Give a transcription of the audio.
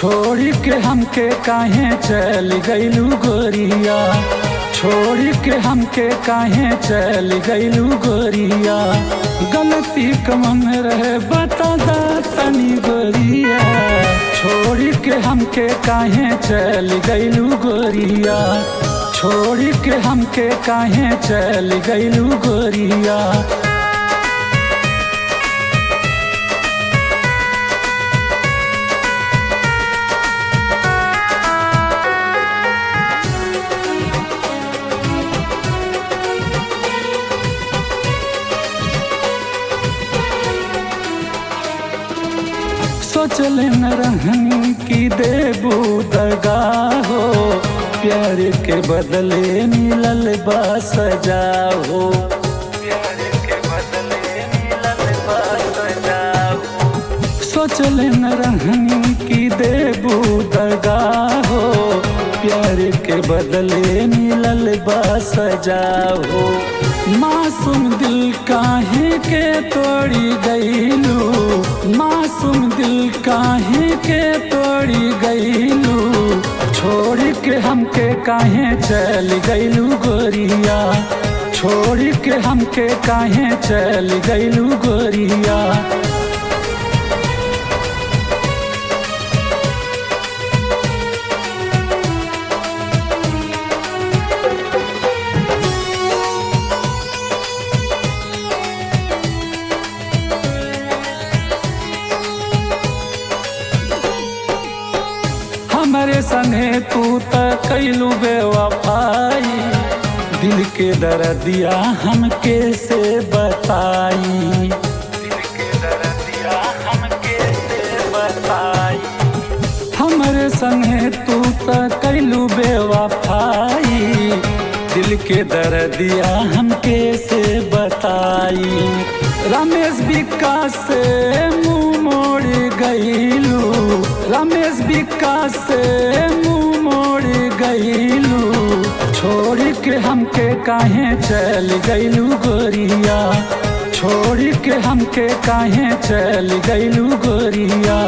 छोड़ के हमके काहे चल गइलू गोरिया, छोड़ के हमके काहे चल गइलू गोरिया। गलती कमन रहे बता दा तनी गोरिया, छोड़ के हमके काहे चल गइलू गोरिया, छोड़ के हमके काहे चल गइलू गोरिया। सोचल न रहनी की देबू दगा हो, प्यार के बदले मिलल बा सजा हो, प्यार के बदले मिलल बा सजा हो। सोचल न रहनी की देबू दगा हो, प्यार के बदले मिलल बा सजा हो। मासूम दिल काहे के तोड़ी गइलू, मासूम दिल काहे के तोड़ी गइलू। छोड़ के हमके काहे चल गइलू गोरिया, छोड़ के हमके काहे चल गइलू गोरिया। हमरे सने तू त कैलू बेवफाई, दिल के दर्दिया हमके से बताई, दिल के दर्दिया हमके से बताई। हमरे सने तू त कैलू बेवफाई, दिल के दर्दिया हमके से बताई। रमेश विकास से मुँह मोड़ गइलू, रमेश विकास से मुँह मोड़ गइलू। छोड़ के हमके काहे चल गइलू गोरिया, छोड़ के हमके काहे चल गइलू गोरिया।